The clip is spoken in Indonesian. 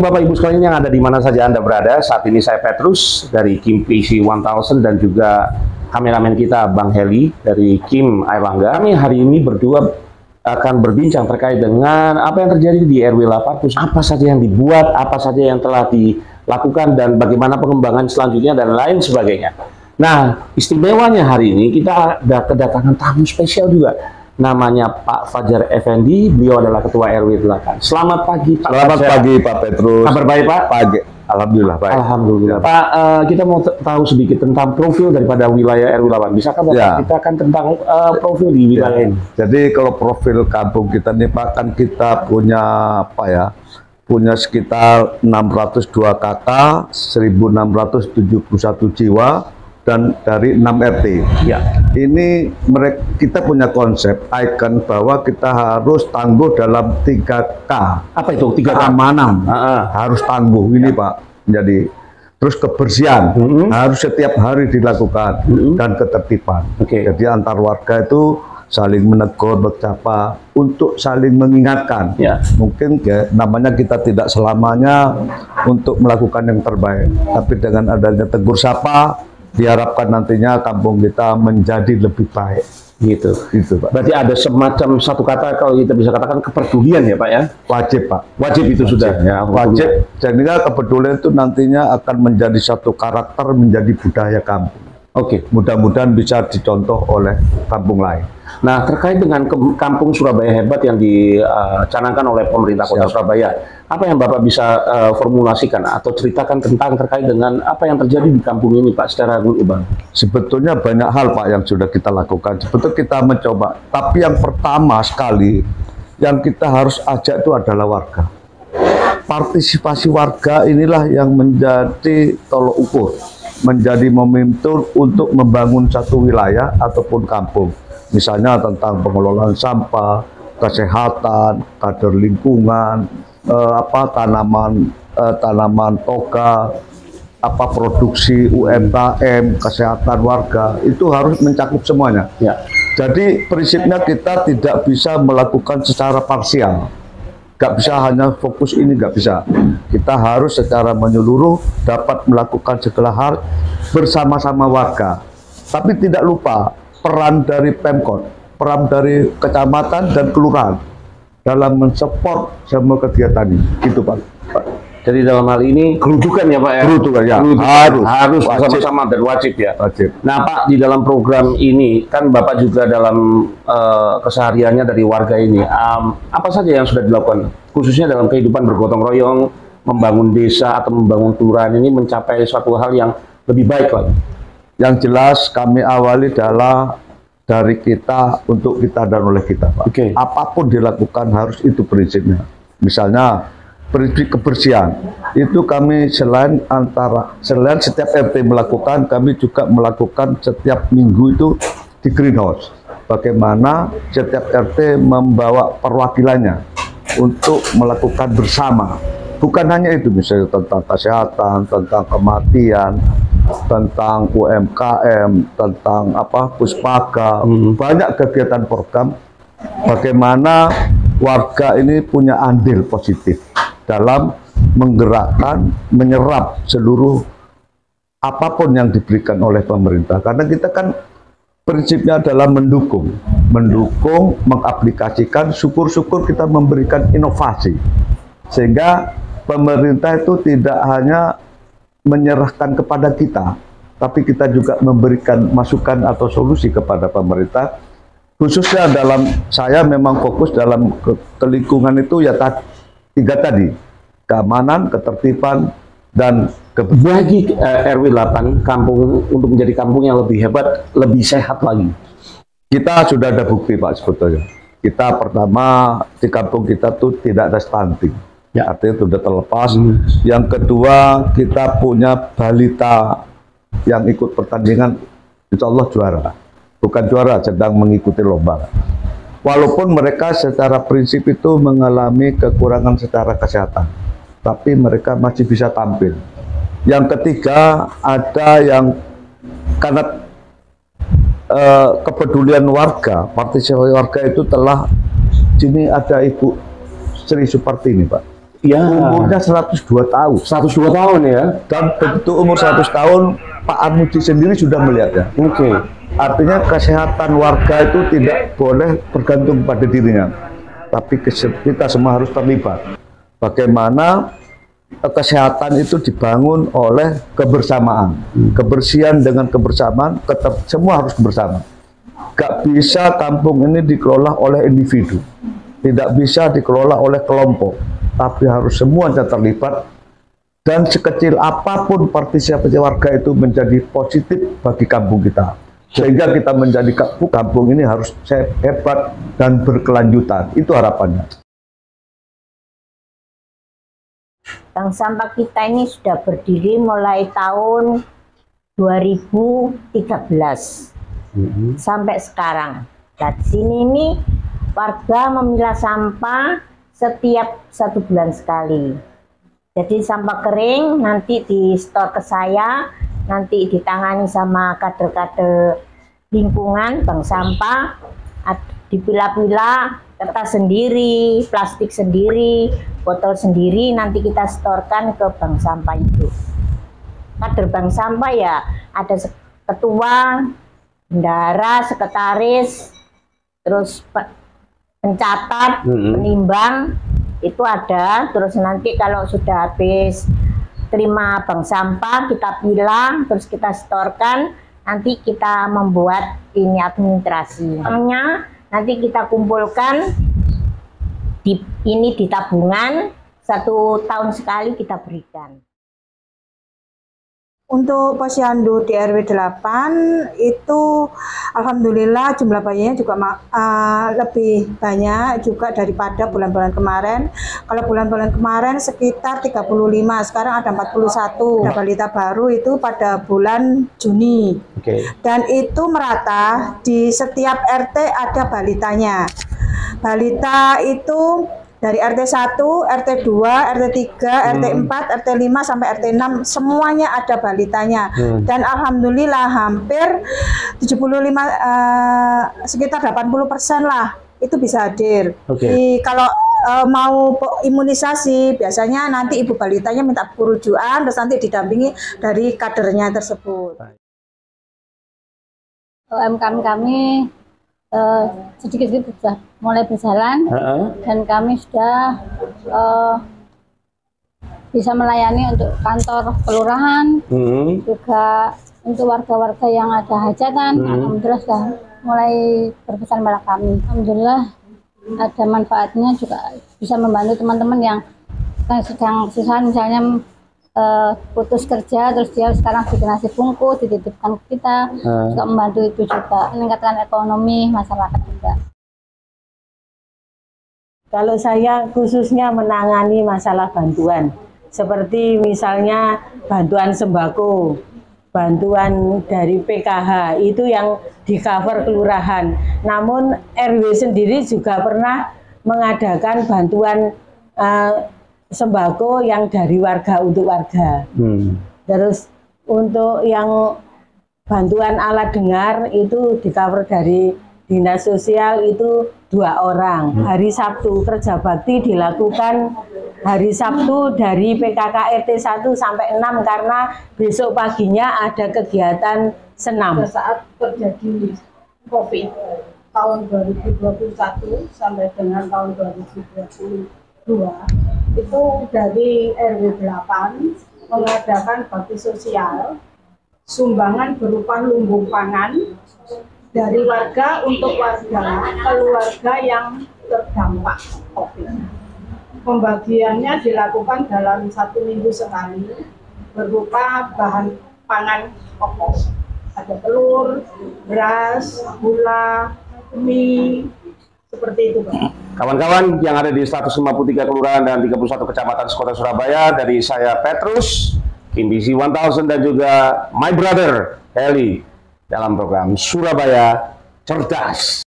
Bapak Ibu sekalian yang ada di mana saja Anda berada. Saat ini saya Petrus dari Kim PC 1000 dan juga kameramen kita Bang Heli dari Kim Airlangga. Kami hari ini berdua akan berbincang terkait dengan apa yang terjadi di RW 8, apa saja yang dibuat, apa saja yang telah dilakukan, dan bagaimana pengembangan selanjutnya, dan lain sebagainya. Nah, istimewanya hari ini kita ada kedatangan tamu spesial juga. Namanya Pak Fajar Effendi, beliau adalah Ketua RW 8. Selamat pagi Pak. Selamat pagi Pak Petrus. Kabar baik Pak? Pagi. Alhamdulillah baik. Alhamdulillah. Pak, kita mau tahu sedikit tentang profil daripada wilayah RW 8. Bisakah Bapak kita akan tentang profil di wilayah ini? Jadi kalau profil kampung kita nih Pak, kan kita punya apa ya? Punya sekitar 602 kakak, 1671 jiwa, dan dari 6 RT. Ya. Ini kita punya konsep ikon bahwa kita harus tangguh dalam 3K. Apa itu? 3K? Keamanan. Harus tangguh ini Pak. Jadi terus kebersihan harus setiap hari dilakukan dan ketertiban. Jadi antar warga itu saling menegur, bercapa untuk saling mengingatkan. Mungkin ya, namanya kita tidak selamanya untuk melakukan yang terbaik, tapi dengan adanya tegur sapa diharapkan nantinya kampung kita menjadi lebih baik. Gitu Pak. Berarti ada semacam satu kata kalau kita bisa katakan kepedulian ya Pak ya? Wajib Pak. Wajib itu wajib. Sudah ya. Wajib. Jadi kepedulian itu nantinya akan menjadi satu karakter, menjadi budaya kampung. Mudah-mudahan bisa dicontoh oleh kampung lain. Nah, terkait dengan kampung Surabaya hebat yang dicanangkan oleh pemerintah Kota Surabaya, apa yang Bapak bisa formulasikan atau ceritakan tentang terkait dengan apa yang terjadi di kampung ini Pak secara global? Sebetulnya banyak hal Pak yang sudah kita lakukan. Sebetulnya kita mencoba, tapi yang pertama sekali yang kita harus ajak itu adalah warga. Partisipasi warga inilah yang menjadi tolok ukur, menjadi momentum untuk membangun satu wilayah ataupun kampung. Misalnya tentang pengelolaan sampah, kesehatan, kader lingkungan, tanaman toga, produksi UMKM, kesehatan warga, itu harus mencakup semuanya. Jadi prinsipnya kita tidak bisa melakukan secara parsial. Nggak bisa hanya fokus ini, nggak bisa. Kita harus secara menyeluruh dapat melakukan segala hal bersama-sama warga. Tapi tidak lupa peran dari Pemkot, peran dari kecamatan dan kelurahan dalam mensupport semua kegiatan ini. Gitu Pak. Jadi dalam hal ini kerudukan ya Pak ya? Kerudukan ya, harus bersama-sama dan wajib ya? Wajib. Nah Pak, di dalam program ini kan Bapak juga dalam kesehariannya dari warga ini, apa saja yang sudah dilakukan? Khususnya dalam kehidupan bergotong royong, membangun desa atau membangun kelurahan ini mencapai suatu hal yang lebih baik lagi. Yang jelas kami awali adalah dari kita, untuk kita dan oleh kita Pak. Apapun dilakukan harus itu prinsipnya. Misalnya prinsip kebersihan itu kami selain setiap RT melakukan, kami juga melakukan setiap minggu itu di greenhouse. Bagaimana setiap RT membawa perwakilannya untuk melakukan bersama. Bukan hanya itu, misalnya tentang kesehatan, tentang kematian, tentang UMKM, tentang puspaka, banyak kegiatan program. Bagaimana warga ini punya andil positif dalam menggerakkan, menyerap seluruh apapun yang diberikan oleh pemerintah. Karena kita kan prinsipnya adalah mendukung, mengaplikasikan, syukur-syukur kita memberikan inovasi. Sehingga pemerintah itu tidak hanya menyerahkan kepada kita, tapi kita juga memberikan masukan atau solusi kepada pemerintah. Khususnya saya memang fokus dalam kelingkungan itu ya tiga tadi, keamanan, ketertiban, dan bagi RW 8 kampung untuk menjadi kampung yang lebih hebat, lebih sehat lagi. Kita sudah ada bukti Pak sebetulnya. Kita pertama di kampung kita tuh tidak ada stunting. Artinya sudah terlepas. Yang kedua, kita punya balita yang ikut pertandingan, insya Allah juara. Bukan juara, sedang mengikuti lomba. Walaupun mereka secara prinsip itu mengalami kekurangan secara kesehatan, tapi mereka masih bisa tampil. Yang ketiga, ada yang karena kepedulian warga, partisipasi warga itu telah, sini ada Ibu Sri Supartini Pak. Ya. Umurnya 102 tahun. 102 tahun ya. Dan begitu umur 100 tahun, Pak Armuji sendiri sudah melihatnya. Oke. Artinya kesehatan warga itu tidak boleh bergantung pada dirinya, tapi kita semua harus terlibat. Bagaimana kesehatan itu dibangun oleh kebersamaan, kebersihan dengan kebersamaan, semua harus bersama. Gak bisa kampung ini dikelola oleh individu, tidak bisa dikelola oleh kelompok, tapi harus semuanya terlibat. Dan sekecil apapun partisipasi warga itu menjadi positif bagi kampung kita. Sehingga kita menjadi kampung ini harus hebat dan berkelanjutan. Itu harapannya. Bank sampah kita ini sudah berdiri mulai tahun 2013 sampai sekarang. Nah, di sini ini warga memilah sampah setiap 1 bulan sekali. Jadi sampah kering nanti di store ke saya, nanti ditangani sama kader-kader lingkungan bank sampah, dipilah-pilah, kertas sendiri, plastik sendiri, botol sendiri, nanti kita setorkan ke bank sampah itu. Kader bank sampah ya ada ketua, bendahara, sekretaris, terus pencatat, penimbang, itu ada. Terus nanti kalau sudah habis terima bank sampah, kita pilah, terus kita setorkan, nanti kita membuat ini administrasi. Uangnya nanti kita kumpulkan, di tabungan, 1 tahun sekali kita berikan. Untuk posyandu di RW 8 itu alhamdulillah jumlah bayinya juga lebih banyak juga daripada bulan-bulan kemarin. Kalau bulan-bulan kemarin sekitar 35, sekarang ada 41. Ada balita baru itu pada bulan Juni. Dan itu merata di setiap RT ada balitanya. Balita itu dari RT 1, RT 2, RT 3, RT 4, RT 5 sampai RT 6 semuanya ada balitanya. Dan alhamdulillah hampir 75 sekitar 80% lah itu bisa hadir. Kalau mau imunisasi biasanya nanti ibu balitanya minta perujukan, terus nanti didampingi dari kadernya tersebut. UMKM kami sedikit-sedikit sudah mulai berjalan, dan kami sudah bisa melayani untuk kantor kelurahan, juga untuk warga-warga yang ada hajatan. Alhamdulillah sudah mulai berpesan pada kami. Alhamdulillah ada manfaatnya, juga bisa membantu teman-teman yang sedang kesusahan, misalnya putus kerja, terus dia sekarang bikin nasi bungkus, dititipkan ke kita, juga membantu itu juga, meningkatkan ekonomi masyarakat juga. Kalau saya khususnya menangani masalah bantuan, seperti misalnya bantuan sembako, bantuan dari PKH, itu yang di cover kelurahan. Namun RW sendiri juga pernah mengadakan bantuan sembako yang dari warga untuk warga. Terus untuk yang bantuan alat dengar itu di cover dari Dinas Sosial itu 2 orang. Hari Sabtu kerja bakti dilakukan hari Sabtu dari PKK RT 1 sampai 6 karena besok paginya ada kegiatan senam. Saat terjadi COVID tahun 2021 sampai dengan tahun 2022 itu dari RW 8 mengadakan bakti sosial, sumbangan berupa lumbung pangan dari warga untuk warga, keluarga yang terdampak COVID. Pembagiannya dilakukan dalam 1 minggu sekali, berupa bahan pangan pokok. Ada telur, beras, gula, mie, seperti itu, Pak. Kawan-kawan yang ada di 153 kelurahan dan 31 kecamatan Kota Surabaya, dari saya Petrus, KimBC 1000 dan juga my brother Heli dalam program Surabaya Cerdas.